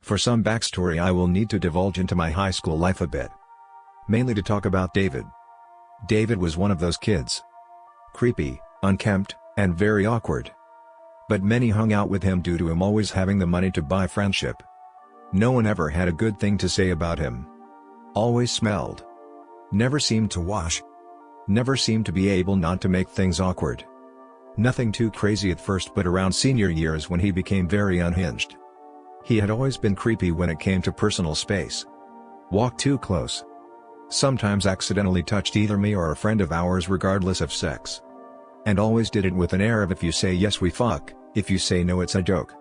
For some backstory I will need to divulge into my high school life a bit. Mainly to talk about David. David was one of those kids. Creepy, unkempt, and very awkward. But many hung out with him due to him always having the money to buy friendship. No one ever had a good thing to say about him. Always smelled. Never seemed to wash. Never seemed to be able not to make things awkward. Nothing too crazy at first, but around senior years when he became very unhinged. He had always been creepy when it came to personal space. Walked too close. Sometimes accidentally touched either me or a friend of ours regardless of sex. And always did it with an air of if you say yes we fuck, if you say no it's a joke.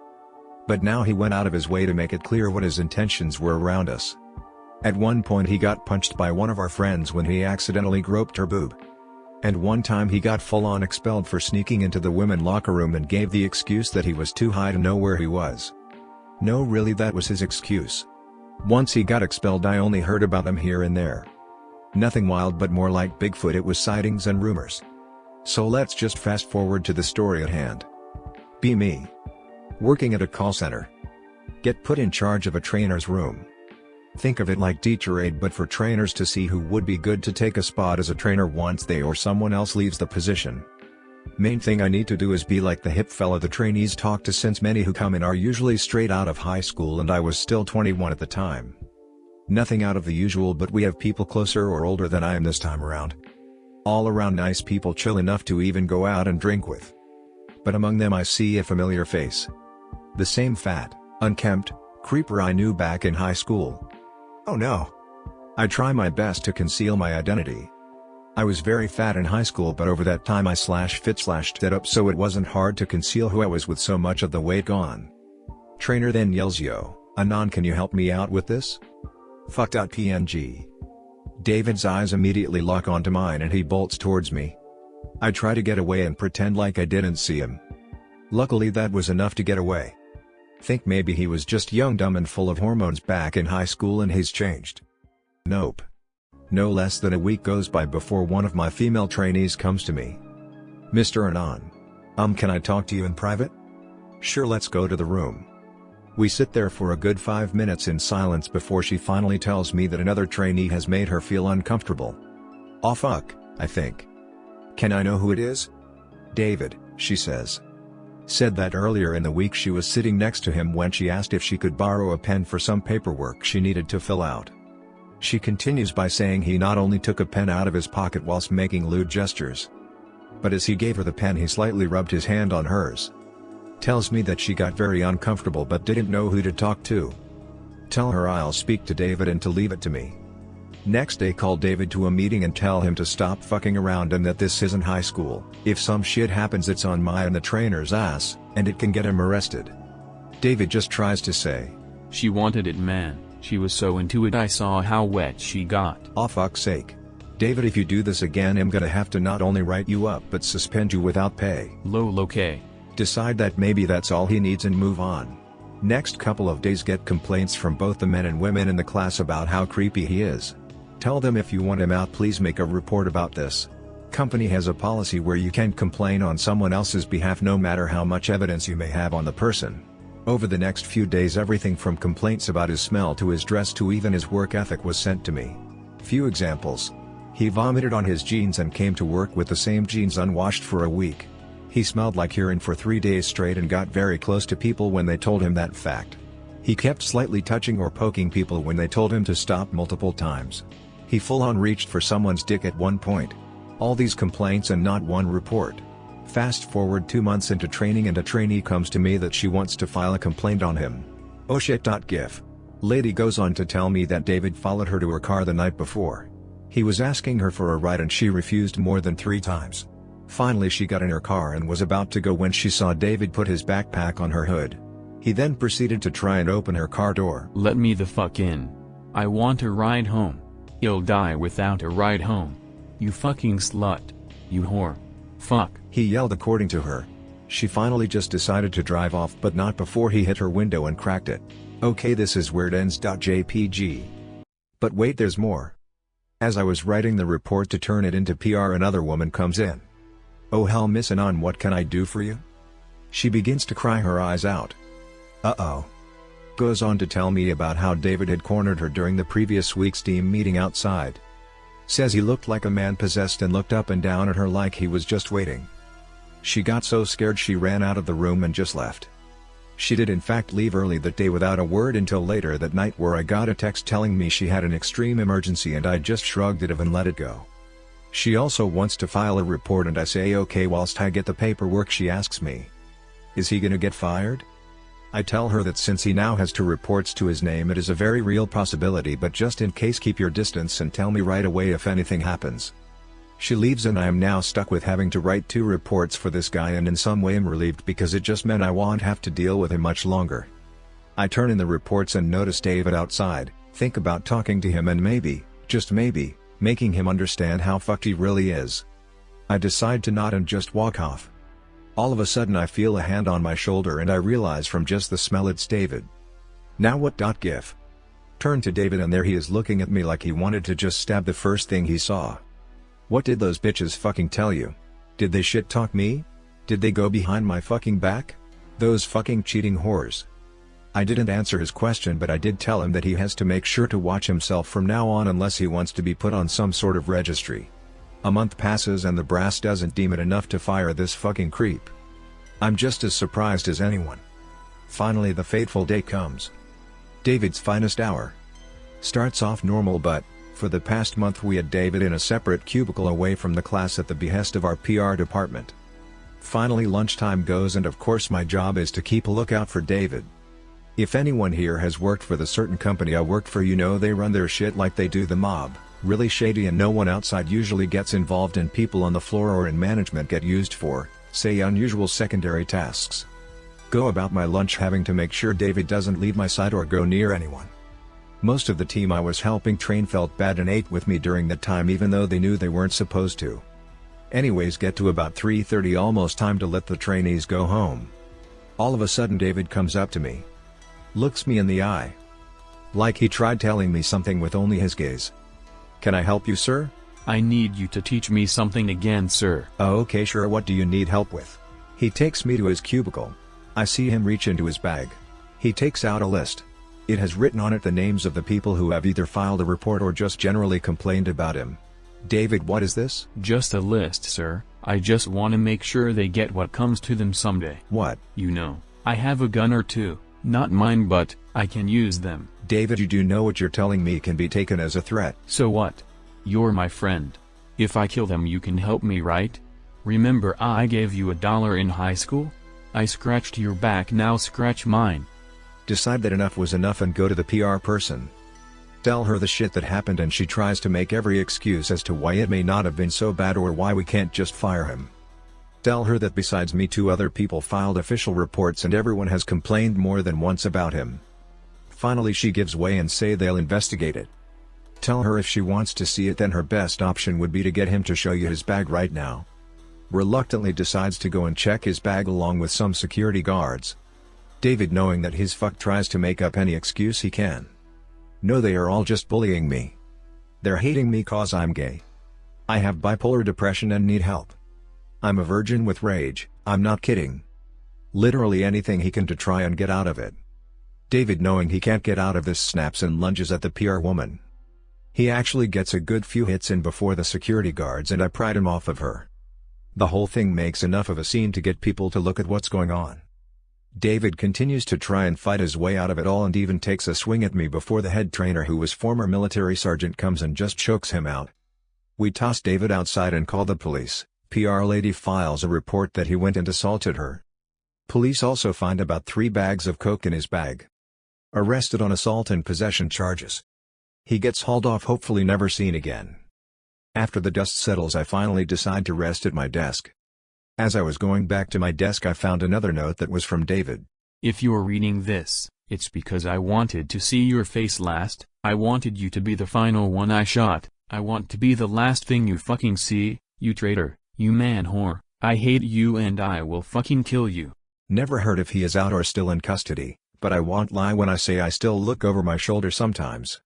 But now he went out of his way to make it clear what his intentions were around us. At one point he got punched by one of our friends when he accidentally groped her boob. And one time he got full-on expelled for sneaking into the women locker room and gave the excuse that he was too high to know where he was. No, really, that was his excuse. Once he got expelled I only heard about him here and there. Nothing wild, but more like Bigfoot. It was sightings and rumors. So let's just fast forward to the story at hand. Be me. Working at a call center. Get put in charge of a trainer's room. Think of it like teacher aid but for trainers to see who would be good to take a spot as a trainer once they or someone else leaves the position. Main thing I need to do is be like the hip fella the trainees talk to, since many who come in are usually straight out of high school and I was still 21 at the time. Nothing out of the usual, but we have people closer or older than I am this time around. All around nice people, chill enough to even go out and drink with. But among them I see a familiar face. The same fat, unkempt, creeper I knew back in high school. Oh no. I try my best to conceal my identity. I was very fat in high school, but over that time I /fit/dead up, so it wasn't hard to conceal who I was with so much of the weight gone. Trainer then yells, "Yo, Anon, can you help me out with this?" Fuck.png. David's eyes immediately lock onto mine and he bolts towards me. I try to get away and pretend like I didn't see him. Luckily that was enough to get away. Think maybe he was just young, dumb and full of hormones back in high school and he's changed. Nope. No less than a week goes by before one of my female trainees comes to me. "Mr. Anon. Can I talk to you in private?" "Sure, let's go to the room." We sit there for a good 5 minutes in silence before she finally tells me that another trainee has made her feel uncomfortable. "Oh fuck," I think. "Can I know who it is?" "David," she says. Said that earlier in the week she was sitting next to him when she asked if she could borrow a pen for some paperwork she needed to fill out. She continues by saying he not only took a pen out of his pocket whilst making lewd gestures, but as he gave her the pen he slightly rubbed his hand on hers. Tells me that she got very uncomfortable but didn't know who to talk to. Tell her I'll speak to David and to leave it to me. Next day call David to a meeting and tell him to stop fucking around and that this isn't high school. If some shit happens it's on my and the trainer's ass, and it can get him arrested. David just tries to say, "She wanted it, man. She was so into it, I saw how wet she got." "Oh fuck's sake. David, if you do this again I'm gonna have to not only write you up but suspend you without pay." Okay. Decide that maybe that's all he needs and move on. Next couple of days get complaints from both the men and women in the class about how creepy he is. Tell them if you want him out please make a report about this. Company has a policy where you can't complain on someone else's behalf no matter how much evidence you may have on the person. Over the next few days everything from complaints about his smell to his dress to even his work ethic was sent to me. Few examples. He vomited on his jeans and came to work with the same jeans unwashed for a week. He smelled like urine for 3 days straight and got very close to people when they told him that fact. He kept slightly touching or poking people when they told him to stop multiple times. He full-on reached for someone's dick at one point. All these complaints and not one report. Fast forward 2 months into training and a trainee comes to me that she wants to file a complaint on him. Oh shit.gif. Lady goes on to tell me that David followed her to her car the night before. He was asking her for a ride and she refused more than 3 times. Finally she got in her car and was about to go when she saw David put his backpack on her hood. He then proceeded to try and open her car door. "Let me the fuck in. I want a ride home. You'll die without a ride home. You fucking slut. You whore. Fuck," he yelled according to her. She finally just decided to drive off but not before he hit her window and cracked it. Okay, this is where it ends. .jpg. But wait, there's more. As I was writing the report to turn it into PR another woman comes in. "Oh hell, Miss Anon, what can I do for you?" She begins to cry her eyes out. Uh-oh. Goes on to tell me about how David had cornered her during the previous week's team meeting outside. Says he looked like a man possessed and looked up and down at her like he was just waiting. She got so scared she ran out of the room and just left. She did in fact leave early that day without a word until later that night, where I got a text telling me she had an extreme emergency and I just shrugged it off and let it go. She also wants to file a report and I say okay. Whilst I get the paperwork, she asks me, is he gonna get fired? I tell her that since he now has 2 reports to his name, it is a very real possibility, but just in case, keep your distance and tell me right away if anything happens. She leaves and I am now stuck with having to write 2 reports for this guy, and in some way I'm relieved because it just meant I won't have to deal with him much longer. I turn in the reports and notice David outside, think about talking to him and maybe, just maybe, making him understand how fucked he really is. I decide to nod and just walk off. All of a sudden I feel a hand on my shoulder and I realize from just the smell it's David. Now what? Gif. Turn to David and there he is looking at me like he wanted to just stab the first thing he saw. What did those bitches fucking tell you? Did they shit talk me? Did they go behind my fucking back? Those fucking cheating whores. I didn't answer his question, but I did tell him that he has to make sure to watch himself from now on unless he wants to be put on some sort of registry. A month passes and the brass doesn't deem it enough to fire this fucking creep. I'm just as surprised as anyone. Finally the fateful day comes. David's finest hour. Starts off normal, but for the past month we had David in a separate cubicle away from the class at the behest of our PR department. Finally lunchtime goes and of course my job is to keep a lookout for David. If anyone here has worked for the certain company I worked for, you know they run their shit like they do the mob. Really shady, and no one outside usually gets involved, and people on the floor or in management get used for, say, unusual secondary tasks. Go about my lunch having to make sure David doesn't leave my side or go near anyone. Most of the team I was helping train felt bad and ate with me during that time, even though they knew they weren't supposed to. Anyways, get to about 3:30, almost time to let the trainees go home. All of a sudden David comes up to me. Looks me in the eye. Like he tried telling me something with only his gaze. Can I help you, sir? I need you to teach me something again, sir. Oh, okay, sure. What do you need help with? He takes me to his cubicle. I see him reach into his bag. He takes out a list. It has written on it the names of the people who have either filed a report or just generally complained about him. David, what is this? Just a list, sir. I just want to make sure they get what comes to them someday. What? You know, I have a gun or 2. Not mine, but I can use them. David, you do know what you're telling me can be taken as a threat. So what? You're my friend. If I kill them you can help me, right? Remember I gave you $1 in high school? I scratched your back, now scratch mine. Decide that enough was enough and go to the PR person. Tell her the shit that happened, and she tries to make every excuse as to why it may not have been so bad or why we can't just fire him. Tell her that besides me 2 other people filed official reports and everyone has complained more than once about him. Finally she gives way and say they'll investigate it. Tell her if she wants to see it then her best option would be to get him to show you his bag right now. Reluctantly decides to go and check his bag along with some security guards. David, knowing that he's fucked, tries to make up any excuse he can. No, they are all just bullying me. They're hating me cause I'm gay. I have bipolar depression and need help. I'm a virgin with rage, I'm not kidding. Literally anything he can to try and get out of it. David, knowing he can't get out of this, snaps and lunges at the PR woman. He actually gets a good few hits in before the security guards and I pried him off of her. The whole thing makes enough of a scene to get people to look at what's going on. David continues to try and fight his way out of it all and even takes a swing at me before the head trainer, who was former military sergeant, comes and just chokes him out. We toss David outside and call the police. PR lady files a report that he went and assaulted her. Police also find about 3 bags of coke in his bag. Arrested on assault and possession charges. He gets hauled off, hopefully never seen again. After the dust settles I finally decide to rest at my desk. As I was going back to my desk I found another note that was from David. If you're reading this, it's because I wanted to see your face last. I wanted you to be the final one I shot. I want to be the last thing you fucking see, you traitor, you man whore. I hate you and I will fucking kill you. Never heard if he is out or still in custody, but I won't lie when I say I still look over my shoulder sometimes.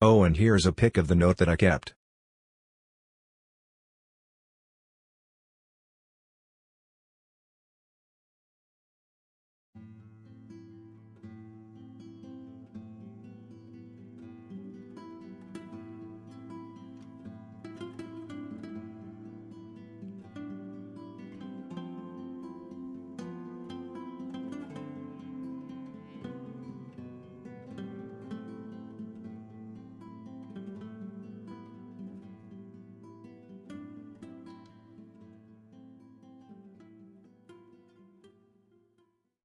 Oh, and here's a pic of the note that I kept.